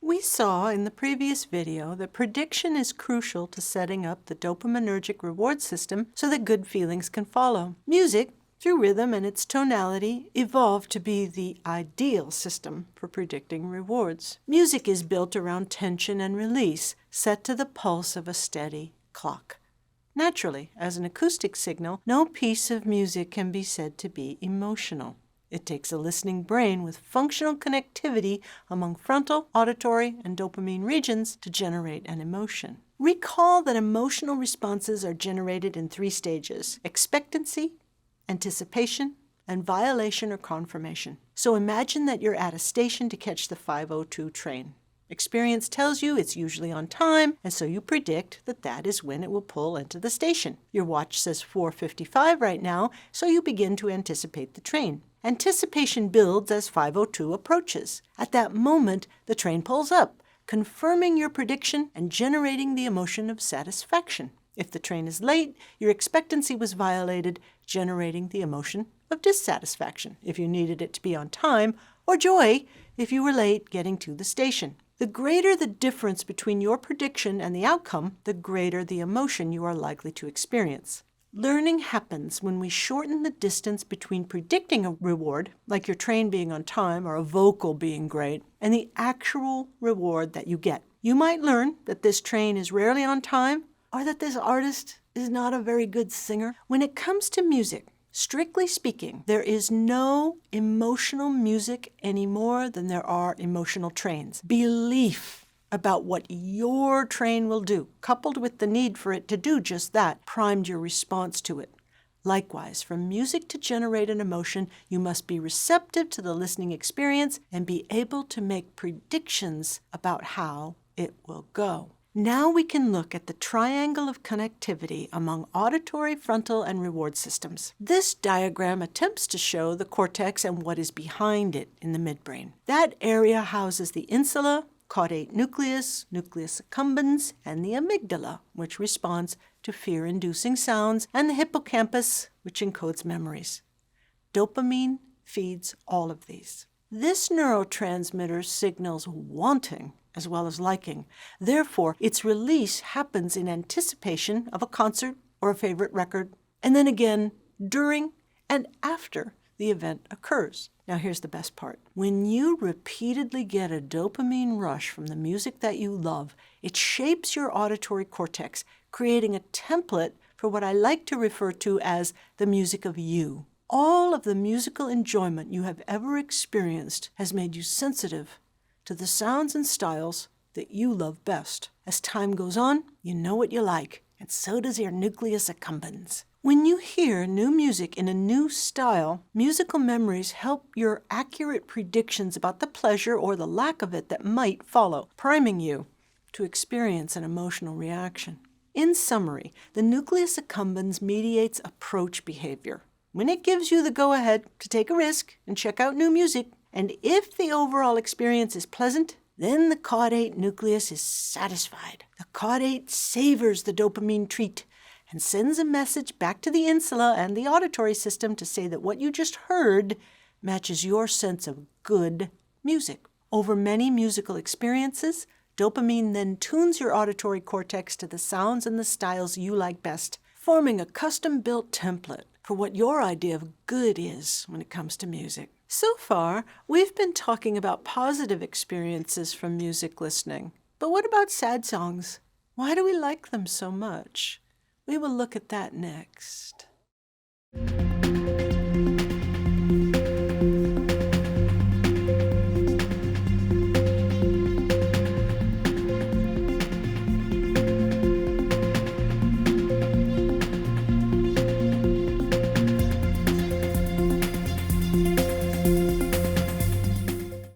We saw in the previous video that prediction is crucial to setting up the dopaminergic reward system so that good feelings can follow. Music, through rhythm and its tonality, evolved to be the ideal system for predicting rewards. Music is built around tension and release, set to the pulse of a steady clock. Naturally, as an acoustic signal, no piece of music can be said to be emotional. It takes a listening brain with functional connectivity among frontal, auditory, and dopamine regions to generate an emotion. Recall that emotional responses are generated in 3 stages: expectancy, anticipation, and violation or confirmation. So imagine that you're at a station to catch the 5:02 train. Experience tells you it's usually on time, and so you predict that that is when it will pull into the station. Your watch says 4:55 right now, so you begin to anticipate the train. Anticipation builds as 5:02 approaches. At that moment, the train pulls up, confirming your prediction and generating the emotion of satisfaction. If the train is late, your expectancy was violated, generating the emotion of dissatisfaction if you needed it to be on time, or joy if you were late getting to the station. The greater the difference between your prediction and the outcome, the greater the emotion you are likely to experience. Learning happens when we shorten the distance between predicting a reward, like your train being on time or a vocal being great, and the actual reward that you get. You might learn that this train is rarely on time, or that this artist is not a very good singer. When it comes to music, strictly speaking, there is no emotional music any more than there are emotional trains. Belief about what your train will do, coupled with the need for it to do just that, primed your response to it. Likewise, for music to generate an emotion, you must be receptive to the listening experience and be able to make predictions about how it will go. Now we can look at the triangle of connectivity among auditory, frontal, and reward systems. This diagram attempts to show the cortex and what is behind it in the midbrain. That area houses the insula, caudate nucleus, nucleus accumbens, and the amygdala, which responds to fear-inducing sounds, and the hippocampus, which encodes memories. Dopamine feeds all of these. This neurotransmitter signals wanting as well as liking. Therefore, its release happens in anticipation of a concert or a favorite record, and then again during and after the event occurs. Now here's the best part. When you repeatedly get a dopamine rush from the music that you love, it shapes your auditory cortex, creating a template for what I like to refer to as the music of you. All of the musical enjoyment you have ever experienced has made you sensitive to the sounds and styles that you love best. As time goes on, you know what you like, and so does your nucleus accumbens. When you hear new music in a new style, musical memories help your accurate predictions about the pleasure or the lack of it that might follow, priming you to experience an emotional reaction. In summary, the nucleus accumbens mediates approach behavior. When it gives you the go-ahead to take a risk and check out new music, and if the overall experience is pleasant, then the caudate nucleus is satisfied. The caudate savors the dopamine treat and sends a message back to the insula and the auditory system to say that what you just heard matches your sense of good music. Over many musical experiences, dopamine then tunes your auditory cortex to the sounds and the styles you like best, forming a custom-built template for what your idea of good is when it comes to music. So far, we've been talking about positive experiences from music listening. But what about sad songs? Why do we like them so much? We will look at that next.